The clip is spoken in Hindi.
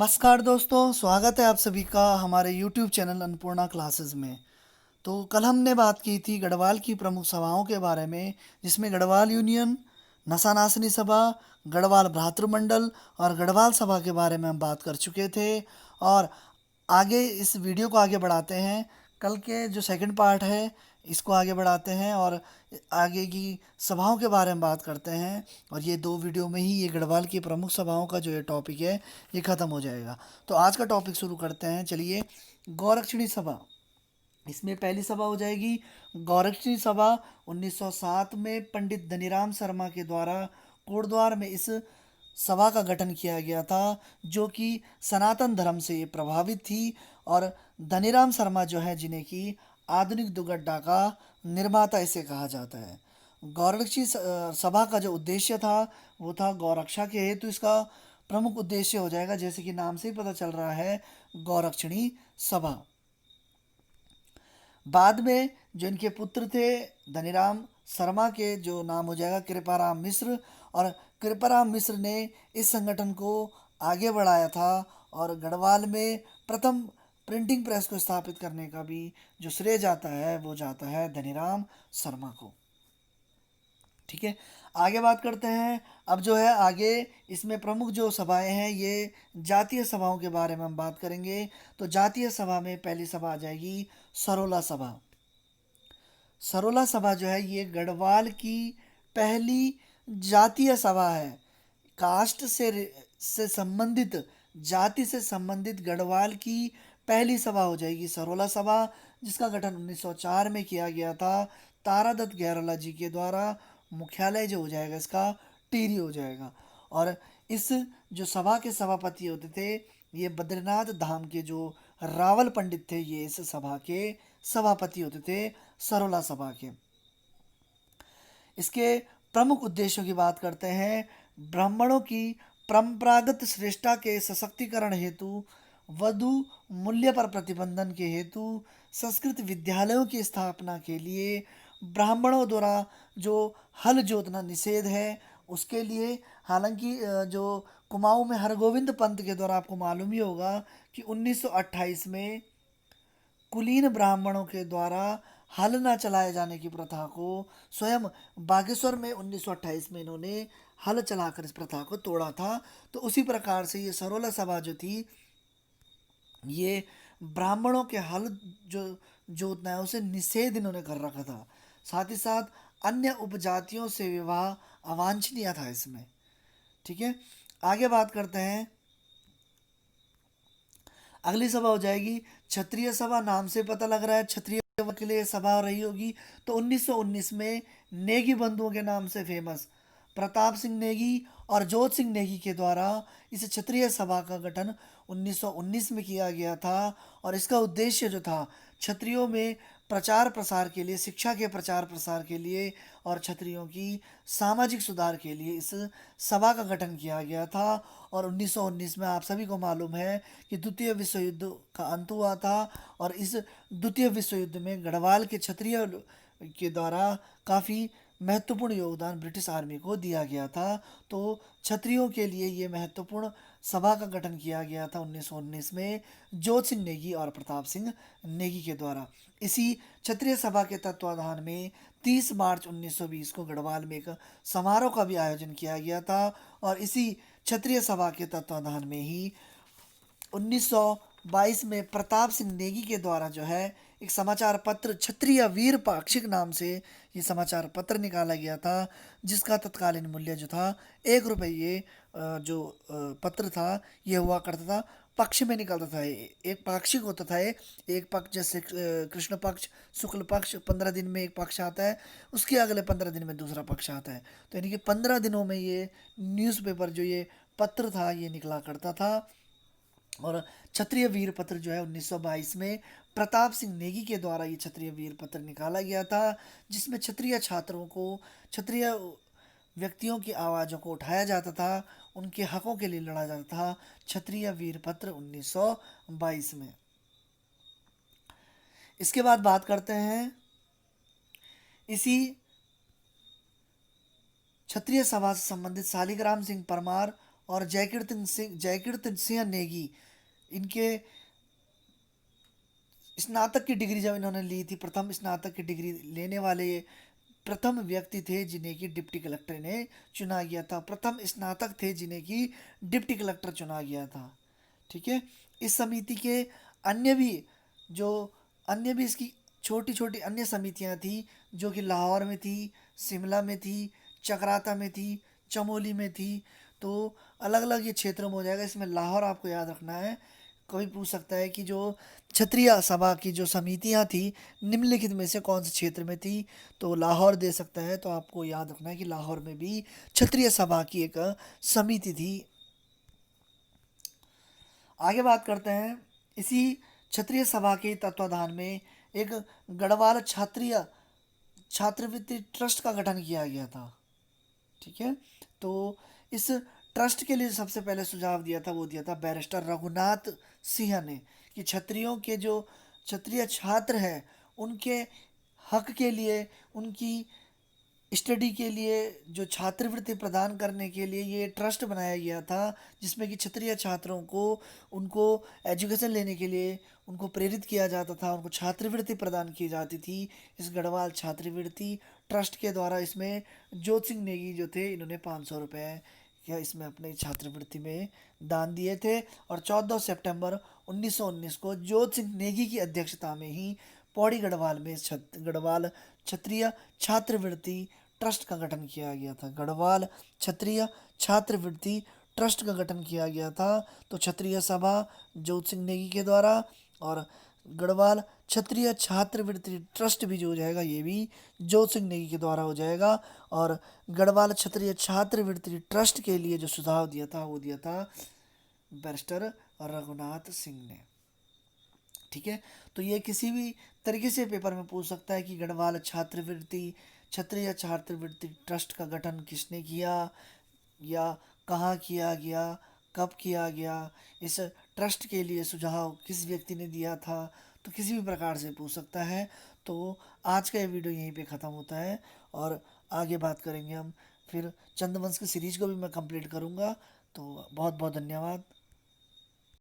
नमस्कार दोस्तों, स्वागत है आप सभी का हमारे YouTube चैनल अन्नपूर्णा क्लासेस में। तो कल हमने बात की थी गढ़वाल की प्रमुख सभाओं के बारे में, जिसमें गढ़वाल यूनियन, नसानासनी सभा, गढ़वाल भ्रातृमंडल और गढ़वाल सभा के बारे में हम बात कर चुके थे। और आगे इस वीडियो को आगे बढ़ाते हैं। कल के जो सेकंड पार्ट है इसको आगे बढ़ाते हैं और आगे की सभाओं के बारे में बात करते हैं। और ये दो वीडियो में ही ये गढ़वाल की प्रमुख सभाओं का जो ये टॉपिक है ये ख़त्म हो जाएगा। तो आज का टॉपिक शुरू करते हैं। चलिए, गौरक्षणी सभा। इसमें पहली सभा हो जाएगी गौरक्षणी सभा। 1907 में पंडित धनीराम शर्मा के द्वारा कोटद्वार में इस सभा का गठन किया गया था, जो कि सनातन धर्म से प्रभावित थी। और धनीराम शर्मा जो है, जिन्हें कि आधुनिक दुगड्डा का निर्माता इसे कहा जाता है। गौरक्षी सभा का जो उद्देश्य था वो था गौरक्षा के हेतु। इसका प्रमुख उद्देश्य हो जाएगा, जैसे कि नाम से ही पता चल रहा है, गौरक्षणी सभा। बाद में जो इनके पुत्र थे धनीराम शर्मा के जो नाम हो जाएगा कृपाराम मिश्र। और कृपाराम मिश्र ने इस संगठन को आगे बढ़ाया था और गढ़वाल में प्रथम प्रिंटिंग प्रेस को स्थापित करने का भी जो श्रेय जाता है वो जाता है धनीराम शर्मा को। ठीक है, आगे बात करते हैं। अब जो है आगे इसमें प्रमुख जो सभाएं हैं ये जातीय सभाओं के बारे में हम बात करेंगे। तो जातीय सभा में पहली सभा आ जाएगी सरोला सभा। सरोला सभा जो है ये गढ़वाल की पहली जातीय सभा है। कास्ट से संबंधित, जाति से संबंधित गढ़वाल की पहली सभा हो जाएगी सरोला सभा, जिसका गठन 1904 में किया गया था तारादत्त गैरोला जी के द्वारा। मुख्यालय जो हो जाएगा इसका टिहरी हो जाएगा। और इस जो सभा के सभापति होते थे ये बद्रीनाथ धाम के जो रावल पंडित थे, ये इस सभा के सभापति होते थे सरोला सभा के। इसके प्रमुख उद्देश्यों की बात करते हैं। ब्राह्मणों की परंपरागत श्रेष्ठता के सशक्तिकरण हेतु, वधु मूल्य पर प्रतिबंधन के हेतु, संस्कृत विद्यालयों की स्थापना के लिए, ब्राह्मणों द्वारा जो हल जोतना निषेध है उसके लिए। हालांकि जो कुमाऊं में हरगोविंद पंत के द्वारा, आपको मालूम ही होगा कि 1928 में कुलीन ब्राह्मणों के द्वारा हल न चलाए जाने की प्रथा को स्वयं बागेश्वर में 1928 में इन्होंने हल चलाकर इस प्रथा को तोड़ा था। तो उसी प्रकार से ये सरोला सभा जो थी ये ब्राह्मणों के हल जो जोतना है उसे निषेध इन्होंने कर रखा था। साथ ही साथ अन्य उपजातियों से विवाह अवांछनीय था इसमें। ठीक है, आगे बात करते हैं। अगली सभा हो जाएगी क्षत्रिय सभा। नाम से पता लग रहा है क्षत्रिय के लिए सभा रही होगी। तो 1919 में नेगी बंधुओं के नाम से फेमस प्रताप सिंह नेगी और जोत सिंह नेगी के द्वारा इस क्षत्रिय सभा का गठन 1919 में किया गया था। और इसका उद्देश्य जो था क्षत्रियों में प्रचार प्रसार के लिए, शिक्षा के प्रचार प्रसार के लिए और क्षत्रियों की सामाजिक सुधार के लिए इस सभा का गठन किया गया था। और 1919 में आप सभी को मालूम है कि द्वितीय विश्व युद्ध का अंत हुआ था। और इस द्वितीय विश्व युद्ध में गढ़वाल के क्षत्रिय के द्वारा काफ़ी महत्वपूर्ण योगदान ब्रिटिश आर्मी को दिया गया था। तो क्षत्रियों के लिए ये महत्वपूर्ण सभा का गठन किया गया था 1919 में जोत सिंह नेगी और प्रताप सिंह नेगी के द्वारा। इसी क्षत्रिय सभा के तत्वाधान में 30 मार्च 1920 को गढ़वाल में एक समारोह का भी आयोजन किया गया था। और इसी क्षत्रिय सभा के तत्वाधान में ही 1922 में प्रताप सिंह नेगी के द्वारा जो है एक समाचार पत्र क्षत्रिय वीर पाक्षिक नाम से ये समाचार पत्र निकाला गया था, जिसका तत्कालीन मूल्य जो था 1 रुपये। ये जो पत्र था ये हुआ करता था, पक्ष में निकलता था। एक पाक्षिक होता था। एक पक्ष जैसे कृष्ण पक्ष, शुक्ल पक्ष, 15 दिन में एक पक्ष आता है, उसके अगले 15 दिन में दूसरा पक्ष आता है। तो यानी कि 15 दिनों में ये न्यूज़पेपर जो ये पत्र था ये निकला करता था। और क्षत्रिय वीर पत्र जो है 1922 में प्रताप सिंह नेगी के द्वारा ये क्षत्रिय वीर पत्र निकाला गया था, जिसमें क्षत्रिय छात्रों को, क्षत्रिय व्यक्तियों की आवाज़ों को उठाया जाता था, उनके हकों के लिए लड़ा जाता था। क्षत्रिय वीर पत्र 1922 में। इसके बाद बात करते हैं इसी क्षत्रिय सभा से संबंधित शालिग्राम सिंह परमार और जयकीर्तिन सिंह नेगी, इनके स्नातक की डिग्री जब इन्होंने ली थी, प्रथम स्नातक की डिग्री लेने वाले ये प्रथम व्यक्ति थे जिन्हें कि डिप्टी कलेक्टर ने चुना गया था। प्रथम स्नातक थे जिन्हें कि डिप्टी कलेक्टर चुना गया था। ठीक है। इस समिति के अन्य भी जो अन्य भी इसकी छोटी छोटी अन्य समितियां थी, जो कि लाहौर में थी, शिमला में थी, चकराता में थी, चमोली में थी। तो अलग अलग ये क्षेत्रों में हो जाएगा। इसमें लाहौर आपको याद रखना है। कोई पूछ सकता है कि जो क्षत्रिय सभा की जो समितियां थी, निम्नलिखित में से कौन से क्षेत्र में थी, तो लाहौर दे सकता है। तो आपको याद रखना है कि लाहौर में भी क्षत्रिय सभा की एक समिति थी। आगे बात करते हैं। इसी क्षत्रिय सभा के तत्वाधान में एक गढ़वाल क्षत्रिय छात्रवृत्ति ट्रस्ट का गठन किया गया था। ठीक है। तो इस ट्रस्ट के लिए सबसे पहले सुझाव दिया था, वो दिया था बैरिस्टर रघुनाथ सिंह ने, कि क्षत्रियों के जो क्षत्रिय छात्र हैं उनके हक के लिए, उनकी स्टडी के लिए, जो छात्रवृत्ति प्रदान करने के लिए ये ट्रस्ट बनाया गया था, जिसमें कि क्षत्रिय छात्रों को उनको एजुकेशन लेने के लिए उनको प्रेरित किया जाता था, उनको छात्रवृत्ति प्रदान की जाती थी। इस गढ़वाल छात्रवृत्ति ट्रस्ट के द्वारा इसमें जोत सिंह नेगी जो थे, इन्होंने 500 रुपये या इसमें अपने छात्रवृत्ति में दान दिए थे। और 14 सितंबर 1919 को जोत सिंह नेगी की अध्यक्षता में ही पौड़ी गढ़वाल में गढ़वाल क्षत्रिय छात्रवृत्ति ट्रस्ट का गठन किया गया था। गढ़वाल क्षत्रिय छात्रवृत्ति ट्रस्ट का गठन किया गया था। तो क्षत्रिय सभा जोत सिंह नेगी के द्वारा, और गढ़वाल क्षत्रिय छात्रवृत्ति ट्रस्ट भी जो हो जाएगा ये भी जोत सिंह नेगी के द्वारा हो जाएगा। और गढ़वाल क्षत्रिय छात्रवृत्ति ट्रस्ट के लिए जो सुझाव दिया था वो दिया था बैरिस्टर रघुनाथ सिंह ने। ठीक है। तो ये किसी भी तरीके से पेपर में पूछ सकता है कि गढ़वाल छात्रवृत्ति क्षत्रिय छात्रवृत्ति ट्रस्ट का गठन किसने किया, या कहाँ किया गया, कब किया गया, इस ट्रस्ट के लिए सुझाव किस व्यक्ति ने दिया था। तो किसी भी प्रकार से पूछ सकता है। तो आज का ये वीडियो यहीं पे ख़त्म होता है, और आगे बात करेंगे हम। फिर चंद्रवंश की सीरीज को भी मैं कंप्लीट करूँगा। तो बहुत बहुत धन्यवाद।